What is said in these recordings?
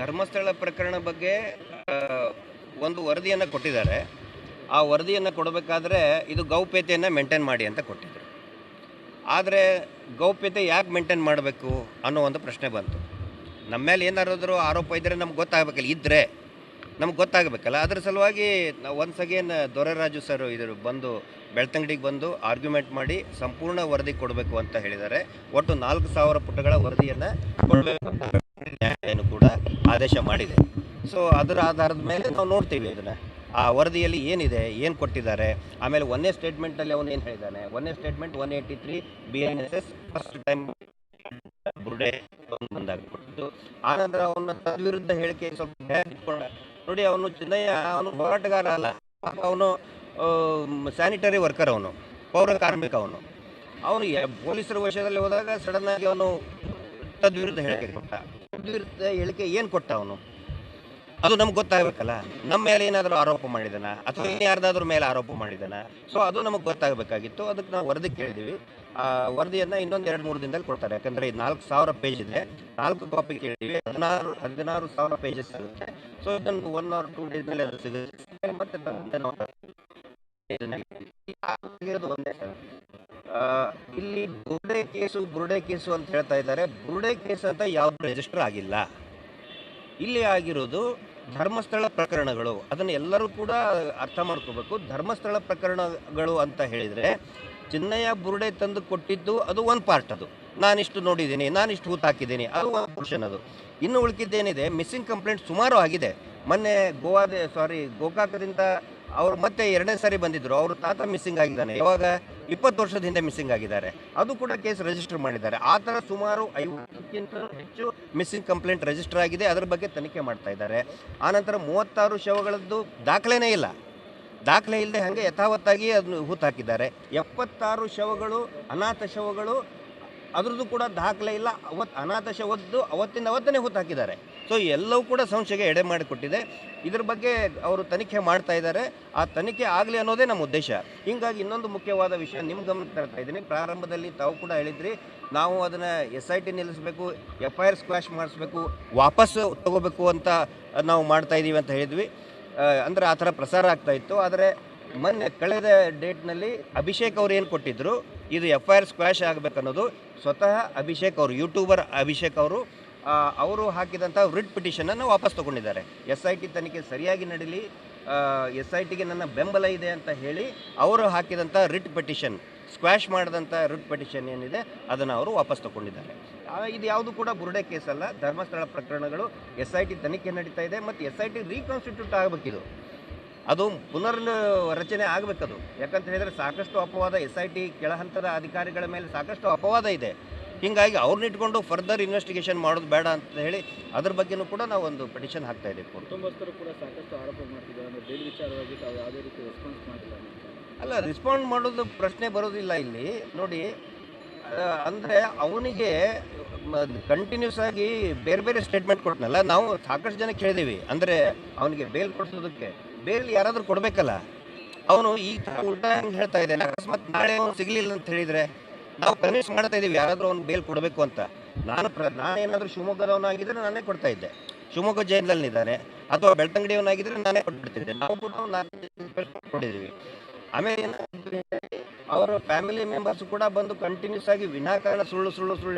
ಧರ್ಮಸ್ಥಳ ಪ್ರಕರಣ ಬಗ್ಗೆ ಆ, ಒಂದು ವರದಿಯನ್ನು ಕೊಟ್ಟಿದ್ದಾರೆ. ಆ ವರದಿಯನ್ನು ಕೊಡಬೇಕಾದ್ರೆ ಇದು ಗೌಪ್ಯತೆಯನ್ನು ಮೇಂಟೈನ್ ಮಾಡಿ ಅಂತ ಕೊಟ್ಟಿದ್ರು. ಆದರೆ ಗೌಪ್ಯತೆ ಯಾಕೆ ಮೇಂಟೈನ್ ಮಾಡಬೇಕು ಅನ್ನೋ ಒಂದು ಪ್ರಶ್ನೆ ಬಂತು. ನಮ್ಮ ಮೇಲೆ ಏನಾರಾದರೂ ಆರೋಪ ಇದ್ದರೆ ನಮ್ಗೆ ಗೊತ್ತಾಗಬೇಕಲ್ಲ, ಇದ್ದರೆ ನಮ್ಗೆ ಗೊತ್ತಾಗಬೇಕಲ್ಲ. ಅದ್ರ ಸಲುವಾಗಿ ನಾವು ಒನ್ಸ್ ಅಗೇನ್ ದೊರೆರಾಜು ಸರ್ ಇವರು ಬಂದು ಬೆಳ್ತಂಗಡಿಗೆ ಬಂದು ಆರ್ಗ್ಯುಮೆಂಟ್ ಮಾಡಿ ಸಂಪೂರ್ಣ ವರದಿ ಕೊಡಬೇಕು ಅಂತ ಹೇಳಿದ್ದಾರೆ. ಒಟ್ಟು 4,000 ಪುಟಗಳ ವರದಿಯನ್ನು ಕೊಡಬೇಕು ಅಂತ ನ್ಯಾಯಾಲಯನೂ ಕೂಡ ಆದೇಶ ಮಾಡಿದೆ. ಸೊ ಅದರ ಆಧಾರದ ಮೇಲೆ ನಾವು ನೋಡ್ತೀವಿ ಇದನ್ನು, ಆ ವರದಿಯಲ್ಲಿ ಏನಿದೆ, ಏನು ಕೊಟ್ಟಿದ್ದಾರೆ. ಆಮೇಲೆ ಒಂದೇ ಸ್ಟೇಟ್ಮೆಂಟಲ್ಲಿ ಅವನು ಏನು ಹೇಳಿದ್ದಾನೆ, ಒಂದೇ ಸ್ಟೇಟ್ಮೆಂಟ್ 183 BNSS ಫಸ್ಟ್ ಟೈಮ್ ಬುರ್ಡೆ ಬಂದಾಗ ಕೊಟ್ಟಿದ್ದು. ಆನಂತರ ಅವನ ತದ್ವಿರುದ್ಧ ಹೇಳಿಕೆ ಸ್ವಲ್ಪ ಇಟ್ಕೊಂಡ. ನೋಡಿ, ಅವನು ಚಿನ್ನಯ್ಯ ಅವನು ಹೋರಾಟಗಾರ ಅಲ್ಲ, ಅವನು ಸ್ಯಾನಿಟರಿ ವರ್ಕರ್, ಅವನು ಪೌರ ಕಾರ್ಮಿಕ. ಅವನು ಪೊಲೀಸರ ವಶದಲ್ಲಿ ಹೋದಾಗ ಸಡನ್ ಆಗಿ ಅವನು ತದ್ವಿರುದ್ಧ ಹೇಳಿಕೆ ಕೊಟ್ಟ. ತದ್ವಿರುದ್ಧ ಹೇಳಿಕೆ ಏನು ಕೊಟ್ಟ ಅವನು, ಅದು ನಮ್ಗೆ ಗೊತ್ತಾಗಬೇಕಲ್ಲ. ನಮ್ಮ ಮೇಲೆ ಏನಾದರೂ ಆರೋಪ ಮಾಡಿದಾನ ಅಥವಾ ಯಾರ್ದಾದ್ರೂ ಮೇಲೆ ಆರೋಪ ಮಾಡಿದಾನ. ಸೊ ಅದು ನಮಗೆ ಗೊತ್ತಾಗಬೇಕಾಗಿತ್ತು. ಅದಕ್ಕೆ ನಾವು ವರದಿ ಕೇಳಿದ್ದೀವಿ. ಆ ವರದಿಯನ್ನು ಇನ್ನೊಂದು 2-3 ದಿನದಲ್ಲಿ ಕೊಡ್ತಾರೆ. ಯಾಕಂದರೆ ಇದು 4,000 ಪೇಜ್ ಇದೆ, 4 ಕಾಪಿ ಕೇಳಿದ್ದೀವಿ. 16,000 ಪೇಜಸ್ ಆಗುತ್ತೆ. ಸೊ ಇದನ್ನು 1 or 2 ಡೇಸ್ ಮೇಲೆ ಅದು ಸಿಗುತ್ತೆ. ಮತ್ತೆ ಒಂದೇ ಸರ್, ಇಲ್ಲಿ ಬುರ್ಡೆ ಕೇಸು ಅಂತ ಹೇಳ್ತಾ ಇದ್ದಾರೆ. ಬುರ್ಡೆ ಕೇಸ್ ಅಂತ ಯಾವುದು ರಿಜಿಸ್ಟರ್ ಆಗಿಲ್ಲ. ಇಲ್ಲಿ ಆಗಿರೋದು ಧರ್ಮಸ್ಥಳ ಪ್ರಕರಣಗಳು. ಅದನ್ನು ಎಲ್ಲರೂ ಕೂಡ ಅರ್ಥ ಮಾಡ್ಕೋಬೇಕು. ಧರ್ಮಸ್ಥಳ ಪ್ರಕರಣಗಳು ಅಂತ ಹೇಳಿದರೆ ಚಿನ್ನಯ್ಯ ಬುರ್ಡೆ ತಂದು ಕೊಟ್ಟಿದ್ದು ಅದು ಒಂದು ಪಾರ್ಟ್. ಅದು ನಾನಿಷ್ಟು ನೋಡಿದ್ದೀನಿ, ನಾನಿಷ್ಟು ಹೂತು ಹಾಕಿದ್ದೀನಿ, ಅದು ಒಂದು ಪೋರ್ಷನ್. ಅದು ಇನ್ನು ಉಳ್ಕಿದ್ದೇನಿದೆ, ಮಿಸ್ಸಿಂಗ್ ಕಂಪ್ಲೇಂಟ್ ಸುಮಾರು ಆಗಿದೆ. ಮೊನ್ನೆ ಗೋಕಾಕದಿಂದ ಅವರು ಮತ್ತೆ 2ನೇ ಸಾರಿ ಬಂದಿದ್ದರು. ಅವರು ತಾತ ಮಿಸ್ಸಿಂಗ್ ಆಗಿದ್ದಾನೆ. ಯಾವಾಗ 20 ವರ್ಷದ ಹಿಂದೆ ಮಿಸ್ಸಿಂಗ್ ಆಗಿದ್ದಾರೆ. ಅದು ಕೂಡ ಕೇಸ್ ರಿಜಿಸ್ಟರ್ ಮಾಡಿದ್ದಾರೆ. ಆ ಥರ ಸುಮಾರು 50ಕ್ಕಿಂತ ಹೆಚ್ಚು ಮಿಸ್ಸಿಂಗ್ ಕಂಪ್ಲೇಂಟ್ ರಿಜಿಸ್ಟರ್ ಆಗಿದೆ. ಅದರ ಬಗ್ಗೆ ತನಿಖೆ ಮಾಡ್ತಾ ಇದ್ದಾರೆ. ಆನಂತರ 36 ಶವಗಳದ್ದು ದಾಖಲೆನೇ ಇಲ್ಲ. ದಾಖಲೆ ಇಲ್ಲದೆ ಹಾಗೆ ಯಥಾವತ್ತಾಗಿ ಅದನ್ನು ಹೂತು ಹಾಕಿದ್ದಾರೆ. 76 ಶವಗಳು ಅನಾಥ ಶವಗಳು, ಅದ್ರದ್ದು ಕೂಡ ದಾಖಲೆ ಇಲ್ಲ. ಅನಾಥ ಶವದ್ದು ಅವತ್ತೇ ಹೂತು ಹಾಕಿದ್ದಾರೆ. ಸೊ ಎಲ್ಲವೂ ಕೂಡ ಸಂಶಯಕ್ಕೆ ಎಡೆ ಮಾಡಿಕೊಟ್ಟಿದೆ. ಇದ್ರ ಬಗ್ಗೆ ಅವರು ತನಿಖೆ ಮಾಡ್ತಾ ಇದ್ದಾರೆ. ಆ ತನಿಖೆ ಆಗಲಿ ಅನ್ನೋದೇ ನಮ್ಮ ಉದ್ದೇಶ. ಹೀಗಾಗಿ ಇನ್ನೊಂದು ಮುಖ್ಯವಾದ ವಿಷಯ ನಿಮ್ಮ ಗಮನಕ್ಕೆ ತರ್ತಾ ಇದ್ದೀನಿ. ಪ್ರಾರಂಭದಲ್ಲಿ ತಾವು ಕೂಡ ಹೇಳಿದ್ರಿ, ನಾವು ಅದನ್ನು SIT ನಿಲ್ಲಿಸಬೇಕು, FIR ಸ್ಕ್ವಾಶ್ ಮಾಡಿಸ್ಬೇಕು, ವಾಪಸ್ ತಗೋಬೇಕು ಅಂತ ನಾವು ಮಾಡ್ತಾ ಇದ್ದೀವಿ ಅಂತ ಹೇಳಿದ್ವಿ. ಅಂದರೆ ಆ ಥರ ಪ್ರಸಾರ ಆಗ್ತಾ ಇತ್ತು. ಆದರೆ ಮೊನ್ನೆ ಕಳೆದ ಡೇಟ್ನಲ್ಲಿ ಅಭಿಷೇಕ್ ಅವ್ರು ಏನು ಕೊಟ್ಟಿದ್ದರು, ಇದು FIR ಸ್ಕ್ವಾಶ್ ಆಗಬೇಕನ್ನೋದು ಸ್ವತಃ ಅಭಿಷೇಕ್ ಅವರು, ಯೂಟ್ಯೂಬರ್ ಅಭಿಷೇಕ್ ಅವರು ಹಾಕಿದಂಥ ರಿಟ್ ಪಿಟಿಷನನ್ನು ವಾಪಸ್ ತೊಗೊಂಡಿದ್ದಾರೆ. SIT ತನಿಖೆ ಸರಿಯಾಗಿ ನಡೀಲಿ, SITಗೆ ನನ್ನ ಬೆಂಬಲ ಇದೆ ಅಂತ ಹೇಳಿ ಅವರು ಹಾಕಿದಂಥ ರಿಟ್ ಪಿಟಿಷನ್, ಸ್ಕ್ವಾಶ್ ಮಾಡಿದಂಥ ರಿಟ್ ಪಿಟಿಷನ್ ಏನಿದೆ ಅದನ್ನು ಅವರು ವಾಪಸ್ ತೊಗೊಂಡಿದ್ದಾರೆ. ಇದು ಯಾವುದು ಕೂಡ ಬುರ್ಡೆ ಕೇಸ್ ಅಲ್ಲ. ಧರ್ಮಸ್ಥಳ ಪ್ರಕರಣಗಳು SIT ತನಿಖೆ ನಡೀತಾ ಇದೆ. ಮತ್ತು SIT ರೀಕಾನ್ಸ್ಟಿಟ್ಯೂಟ್ ಆಗಬೇಕಿದು, ಅದು ಪುನರ್ ರಚನೆ ಆಗಬೇಕದು. ಯಾಕಂತ ಹೇಳಿದರೆ ಸಾಕಷ್ಟು ಅಪವಾದ, SIT ಕೆಳಹಂತದ ಅಧಿಕಾರಿಗಳ ಮೇಲೆ ಸಾಕಷ್ಟು ಅಪವಾದ ಇದೆ. ಹೀಗಾಗಿ ಅವ್ರನ್ನ ಇಟ್ಕೊಂಡು ಫರ್ದರ್ ಇನ್ವೆಸ್ಟಿಗೇಷನ್ ಮಾಡೋದು ಬೇಡ ಅಂತ ಹೇಳಿ ಅದ್ರ ಬಗ್ಗೆನೂ ಕೂಡ ನಾವು ಒಂದು ಪಿಟಿಷನ್ ಹಾಕ್ತಾ ಇದ್ದೀವಿ. ಕುಟುಂಬಸ್ಥರು ಕೂಡ ಸಾಕಷ್ಟು ಆರೋಪ ಮಾಡ್ತಿದ್ದಾರೆ, ಅಂದರೆ ಬೇಲ್ ವಿಚಾರವಾಗಿ ತಾವು ಯಾವುದೇ ರೀತಿ ರೆಸ್ಪಾನ್ಸ್ ಮಾಡಿಲ್ಲ. ಅಲ್ಲ, ರೆಸ್ಪಾಂಡ್ ಮಾಡೋದು ಪ್ರಶ್ನೆ ಬರೋದಿಲ್ಲ ಇಲ್ಲಿ. ನೋಡಿ, ಅಂದರೆ ಅವನಿಗೆ ಕಂಟಿನ್ಯೂಸ್ ಆಗಿ ಬೇರೆ ಬೇರೆ ಸ್ಟೇಟ್ಮೆಂಟ್ ಕೊಟ್ಟನಲ್ಲ. ನಾವು ಸಾಕಷ್ಟು ಜನ ಕೇಳಿದ್ದೀವಿ, ಅಂದರೆ ಅವನಿಗೆ ಬೇಲ್ ಕೊಡಿಸೋದಕ್ಕೆ ಬೇಲ್ ಯಾರಾದರೂ ಕೊಡಬೇಕಲ್ಲ. ಅವನು ಈ ಥರ ಉಲ್ಟಾ ಹೆಂಗೆ ಹೇಳ್ತಾ ಇದ್ದಾನೆ. ಅಕಸ್ಮಾತ್ ನಾಳೆ ಅವನು ಸಿಗಲಿಲ್ಲ ಅಂತ ಹೇಳಿದರೆ ನಾವು ಕನ್ವಿನ್ಸ್ ಮಾಡ್ತಾ ಇದ್ದೀವಿ ಯಾರಾದರೂ ಅವ್ನು ಬೇಲ್ ಕೊಡಬೇಕು ಅಂತ. ನಾನೇನಾದರೂ ಶಿವಮೊಗ್ಗದವನಾಗಿದ್ದರೆ ನಾನೇ ಕೊಡ್ತಾ ಇದ್ದೆ. ಶಿವಮೊಗ್ಗ ಜೈಲಿನಲ್ಲಿದ್ದಾನೆ. ಅಥವಾ ಬೆಳ್ತಂಗಡಿಯವನಾಗಿದ್ದರೆ ನಾನೇ ಕೊಟ್ಬಿಡ್ತಿದ್ದೆ. ನಾವು ಕೂಡ ಕೊಟ್ಟಿದ್ದೀವಿ. ಆಮೇಲೆ ಅವರ ಫ್ಯಾಮಿಲಿ ಮೆಂಬರ್ಸ್ ಕೂಡ ಬಂದು ಕಂಟಿನ್ಯೂಸ್ ಆಗಿ ವಿನಾಕಾರಣ ಸುಳ್ಳು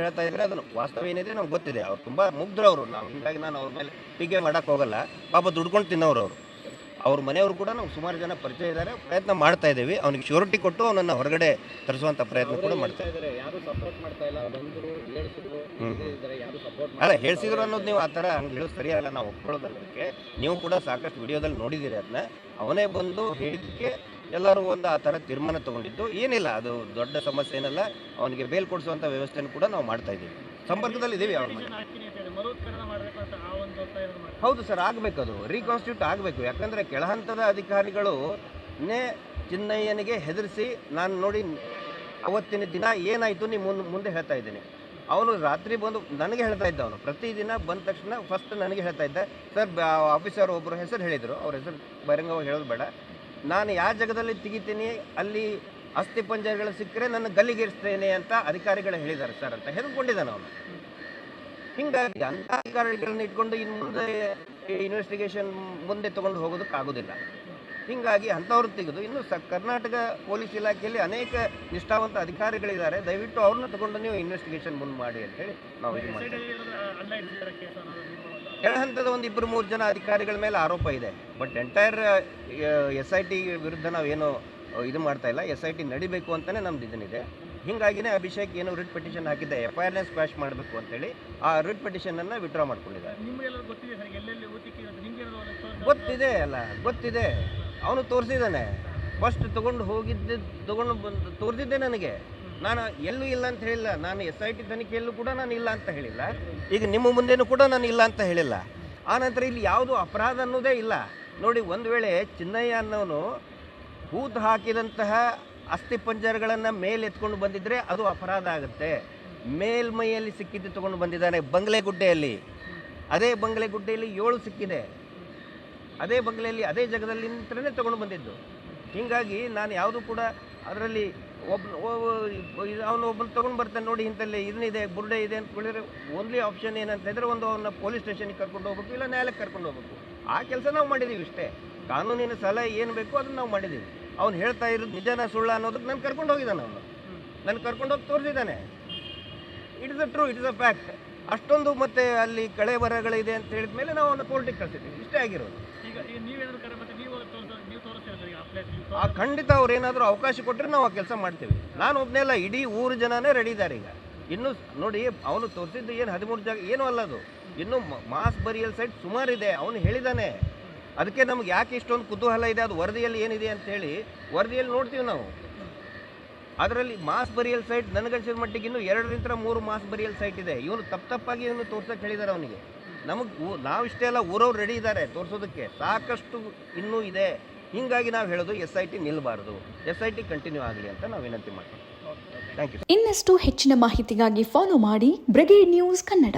ಹೇಳ್ತಾ ಇದ್ದಾರೆ. ಅದನ್ನು ವಾಸ್ತವ ಏನಿದೆ ನಮ್ಗೆ ಗೊತ್ತಿದೆ. ಅವ್ರು ತುಂಬ ಮುಗ್ಧರವರು. ಹೀಗಾಗಿ ನಾನು ಅವ್ರ ಮೇಲೆ ಟೀಕೆ ಮಾಡೋಕ್ಕೆ ಹೋಗಲ್ಲ. ಪಾಪ ದುಡ್ಕೊಂಡು ತಿನ್ನೋರು ಅವರು. ಅವ್ರ ಮನೆಯವರು ಕೂಡ ನಾವು ಸುಮಾರು ಜನ ಪರಿಚಯ ಇದ್ದಾರೆ. ಪ್ರಯತ್ನ ಮಾಡ್ತಾ ಇದ್ದೀವಿ. ಅವನಿಗೆ ಶ್ಯೂರಿಟಿ ಕೊಟ್ಟು ಅವನನ್ನು ಹೊರಗಡೆ ತರಿಸುವಂಥ ಪ್ರಯತ್ನ ಕೂಡ ಮಾಡ್ತಾ ಇದ್ದಾರೆ. ಅಲ್ಲ, ಹೇಳ್ಸಿದ್ರು ಅನ್ನೋದು ನೀವು ಆ ಥರ ಹಂಗೆ ಹೇಳೋದು ಸರಿಯಲ್ಲ, ನಾವು ಒಪ್ಕೊಳ್ಳೋದಕ್ಕೆ. ನೀವು ಕೂಡ ಸಾಕಷ್ಟು ವಿಡಿಯೋದಲ್ಲಿ ನೋಡಿದ್ದೀರಿ ಅದನ್ನ. ಅವನೇ ಬಂದು ಹೇಳಿದ್ದಕ್ಕೆ ಎಲ್ಲರೂ ಒಂದು ಆ ಥರ ತೀರ್ಮಾನ ತೊಗೊಂಡಿದ್ದು ಏನಿಲ್ಲ. ಅದು ದೊಡ್ಡ ಸಮಸ್ಯೆ ಏನಲ್ಲ. ಅವನಿಗೆ ಬೇಲ್ ಕೊಡಿಸುವಂಥ ವ್ಯವಸ್ಥೆಯನ್ನು ಕೂಡ ನಾವು ಮಾಡ್ತಾ ಇದ್ದೀವಿ. ಸಂಪರ್ಕದಲ್ಲಿ ಇದ್ದೀವಿ ಅವ್ರ ಮನೆ. ಹೌದು ಸರ್, ಆಗಬೇಕು. ಅದು ರೀಕಾನ್ಸ್ಟಿಟ್ಯೂಟ್ ಆಗಬೇಕು. ಯಾಕಂದರೆ ಕೆಳಹಂತದ ಅಧಿಕಾರಿಗಳನ್ನೇ ಚಿನ್ನಯ್ಯನಿಗೆ ಹೆದರಿಸಿ, ನಾನು ನೋಡಿ ಅವತ್ತಿನ ದಿನ ಏನಾಯಿತು ನೀವು ಮುಂದೆ ಹೇಳ್ತಾ ಇದ್ದೀನಿ. ಅವನು ರಾತ್ರಿ ಬಂದು ನನಗೆ ಹೇಳ್ತಾ ಇದ್ದ. ಅವನು ಪ್ರತಿದಿನ ಬಂದ ತಕ್ಷಣ ಫಸ್ಟ್ ನನಗೆ ಹೇಳ್ತಾ ಇದ್ದ, ಸರ್ ಆಫೀಸರ್ ಒಬ್ಬರು ಹೆಸರು ಹೇಳಿದರು, ಅವ್ರ ಹೆಸರು ಬಹಿರಂಗವಾಗಿ ಹೇಳೋದು ಬೇಡ, ನಾನು ಯಾವ ಜಾಗದಲ್ಲಿ ತೆಗಿತೀನಿ ಅಲ್ಲಿ ಅಸ್ಥಿ ಪಂಜರಗಳು ಸಿಕ್ಕರೆ ನನ್ನ ಗಲ್ಲಿಗೇರಿಸ್ತೇನೆ ಅಂತ ಅಧಿಕಾರಿಗಳು ಹೇಳಿದ್ದಾರೆ ಸರ್ ಅಂತ ಹೆದರ್ಕೊಂಡಿದ್ದಾನೆ ಅವನು. ಹೀಗಾಗಿ ಅಂಥ ಅಧಿಕಾರಿಗಳನ್ನ ಇಟ್ಕೊಂಡು ಇನ್ನು ಮುಂದೆ ಇನ್ವೆಸ್ಟಿಗೇಷನ್ ಮುಂದೆ ತೊಗೊಂಡು ಹೋಗೋದಕ್ಕಾಗೋದಿಲ್ಲ. ಹೀಗಾಗಿ ಅಂಥವ್ರು ತೆಗೆದು ಇನ್ನು ಕರ್ನಾಟಕ ಪೊಲೀಸ್ ಇಲಾಖೆಯಲ್ಲಿ ಅನೇಕ ನಿಷ್ಠಾವಂತ ಅಧಿಕಾರಿಗಳಿದ್ದಾರೆ, ದಯವಿಟ್ಟು ಅವ್ರನ್ನ ತಗೊಂಡು ನೀವು ಇನ್ವೆಸ್ಟಿಗೇಷನ್ ಮುಂದೆ ಮಾಡಿ ಅಂತೇಳಿ ನಾವು ಇದು ಮಾಡ್ತೀವಿ. ಕೆಳಹಂತದ ಒಂದು 2-3 ಜನ ಅಧಿಕಾರಿಗಳ ಮೇಲೆ ಆರೋಪ ಇದೆ, ಬಟ್ ಎಂಟೈರ್ SIT ವಿರುದ್ಧ ನಾವೇನು ಇದು ಮಾಡ್ತಾ ಇಲ್ಲ. SIT ನಡಿಬೇಕು ಅಂತಲೇ ನಮ್ದು ಇದನ್ನಿದೆ. ಹೀಗಾಗಿನೇ ಅಭಿಷೇಕ್ ಏನು ರಿಟ್ ಪಿಟಿಷನ್ ಹಾಕಿದ್ದೆ, FIRನ ಸ್ಕ್ವಾಶ್ ಮಾಡಬೇಕು ಅಂತೇಳಿ ಆ ರಿಟ್ ಪಿಟಿಷನನ್ನು ವಿಡ್ರಾ ಮಾಡ್ಕೊಂಡಿದ್ದಾರೆ. ಗೊತ್ತಿದೆ ಅಲ್ಲ, ಗೊತ್ತಿದೆ, ಅವನು ತೋರಿಸಿದ್ದಾನೆ. ಫಸ್ಟ್ ತೊಗೊಂಡು ಬಂದು ತೋರಿಸಿದ್ದೆ ನನಗೆ. ನಾನು ಎಲ್ಲೂ ಇಲ್ಲ ಅಂತ ಹೇಳಿಲ್ಲ, ನಾನು SIT ತನಿಖೆಯಲ್ಲೂ ಕೂಡ ನಾನು ಇಲ್ಲ ಅಂತ ಹೇಳಿಲ್ಲ, ಈಗ ನಿಮ್ಮ ಮುಂದೆನೂ ಕೂಡ ನಾನು ಇಲ್ಲ ಅಂತ ಹೇಳಿಲ್ಲ. ಆನಂತರ ಇಲ್ಲಿ ಯಾವುದು ಅಪರಾಧ ಅನ್ನೋದೇ ಇಲ್ಲ. ನೋಡಿ, ಒಂದು ವೇಳೆ ಚಿನ್ನಯ್ಯ ಅನ್ನೋನು ಹೂತು ಹಾಕಿದಂತಹ ಅಸ್ಥಿಪಂಜರಗಳನ್ನು ಮೇಲೆ ಎತ್ಕೊಂಡು ಬಂದಿದ್ದರೆ ಅದು ಅಪರಾಧ ಆಗುತ್ತೆ. ಮೇಲ್ಮೈಯಲ್ಲಿ ಸಿಕ್ಕಿದ್ದು ತೊಗೊಂಡು ಬಂದಿದ್ದಾನೆ ಬಂಗ್ಲೆಗುಡ್ಡೆಯಲ್ಲಿ. ಅದೇ ಬಂಗ್ಲೆಗುಡ್ಡೆಯಲ್ಲಿ 7 ಸಿಕ್ಕಿದೆ. ಅದೇ ಬಂಗ್ಲೆಯಲ್ಲಿ ಅದೇ ಜಾಗದಲ್ಲಿ ನಿಂತರೇ ತೊಗೊಂಡು ಬಂದಿದ್ದು. ಹೀಗಾಗಿ ನಾನು ಯಾವುದೂ ಕೂಡ ಅದರಲ್ಲಿ ಅವನು ಒಬ್ಬನು ತೊಗೊಂಡು ಬರ್ತಾನೆ, ನೋಡಿ ಇಂಥಲ್ಲಿ ಇದನ್ನಿದೆ, ಬುರುಡೆ ಇದೆ ಅಂತ ಹೇಳಿದ್ರೆ ಓನ್ಲಿ ಆಪ್ಷನ್ ಏನಂತ ಹೇಳಿದ್ರೆ ಒಂದು ಅವನ್ನ ಪೊಲೀಸ್ ಸ್ಟೇಷನ್ಗೆ ಕರ್ಕೊಂಡು ಹೋಗ್ಬೇಕು, ಇಲ್ಲ ನ್ಯಾಯಾಲಯಕ್ಕೆ ಕರ್ಕೊಂಡು ಹೋಗ್ಬೇಕು. ಆ ಕೆಲಸ ನಾವು ಮಾಡಿದ್ದೀವಿ ಇಷ್ಟೇ. ಕಾನೂನಿನ ಸಲಹೆ ಏನು ಬೇಕೋ ಅದನ್ನು ನಾವು ಮಾಡಿದ್ದೀವಿ. ಅವ್ನು ಹೇಳ್ತಾ ಇರೋದು ನಿಜನ ಸುಳ್ಳ ಅನ್ನೋದಕ್ಕೆ ನಾನು ಕರ್ಕೊಂಡು ಹೋಗಿದ್ದಾನೆ. ಅವನು ನಾನು ಕರ್ಕೊಂಡು ಹೋಗಿ ತೋರಿಸಿದ್ದಾನೆ. It is a true, it is a fact. ಅಷ್ಟೊಂದು ಮತ್ತೆ ಅಲ್ಲಿ ಕಳೆ ಬರಗಳಿದೆ ಅಂತ ಹೇಳಿದ ಮೇಲೆ ನಾವು ಅವನ್ನ ಕೋರ್ಟಿಗೆ ಕಳಿಸಿದ್ದೀವಿ. ಇಷ್ಟೇ ಆಗಿರೋದು. ಖಂಡಿತ ಅವ್ರು ಏನಾದರೂ ಅವಕಾಶ ಕೊಟ್ಟರೆ ನಾವು ಆ ಕೆಲಸ ಮಾಡ್ತೀವಿ. ನಾನು ಒಬ್ಬನೇ ಅಲ್ಲ, ಇಡೀ ಊರು ಜನನೇ ರೆಡಿ ಇದ್ದಾರೆ ಈಗ. ಇನ್ನು ನೋಡಿ, ಅವನು ತೋರಿಸಿದ್ದು ಏನು 13 ಜಾಗ ಏನೂ ಅಲ್ಲ, ಅದು ಇನ್ನೂ ಮಾಸ್ ಬರಿಯಲ್ ಸೈಟ್ ಸುಮಾರಿದೆ. ಅವನು ಹೇಳಿದ್ದಾನೆ. ಅದಕ್ಕೆ ನಮ್ಗೆ ಯಾಕೆ ಇಷ್ಟೊಂದು ಕುತೂಹಲ ಇದೆ, ಅದು ವರದಿಯಲ್ಲಿ ಏನಿದೆ ಅಂತೇಳಿ ವರದಿಯಲ್ಲಿ ನೋಡ್ತೀವಿ ನಾವು. ಅದರಲ್ಲಿ ಮಾಸ್ ಬರಿಯಲ್ ಸೈಟ್ ನನಗನ್ಸಿದ ಮಟ್ಟಿಗೆ ಇನ್ನೂ 2-3 ಮಾಸ್ ಬರಿಯಲ್ ಸೈಟ್ ಇದೆ. ಇವನು ತಪ್ಪಾಗಿ ಇವನು ತೋರ್ಸೋಕೆ ಹೇಳಿದ್ದಾರೆ ಅವನಿಗೆ. ನಾವಿಷ್ಟೇ ಅಲ್ಲ, ಊರವ್ರು ರೆಡಿ ಇದ್ದಾರೆ ತೋರಿಸೋದಕ್ಕೆ. ಸಾಕಷ್ಟು ಇನ್ನೂ ಇದೆ. ಹೀಗಾಗಿ ನಾವು ಹೇಳೋದು SIT ನಿಲ್ಲಬಾರ್ದು, SIT ಕಂಟಿನ್ಯೂ ಆಗಲಿ ಅಂತ ನಾವು ವಿನಂತಿ ಮಾಡ್ತೀವಿ. Thank you. ಇನ್ನಷ್ಟು ಹೆಚ್ಚಿನ ಮಾಹಿತಿಗಾಗಿ ಫಾಲೋ ಮಾಡಿ ಬ್ರಿಗೇಡ್ ನ್ಯೂಸ್ ಕನ್ನಡ.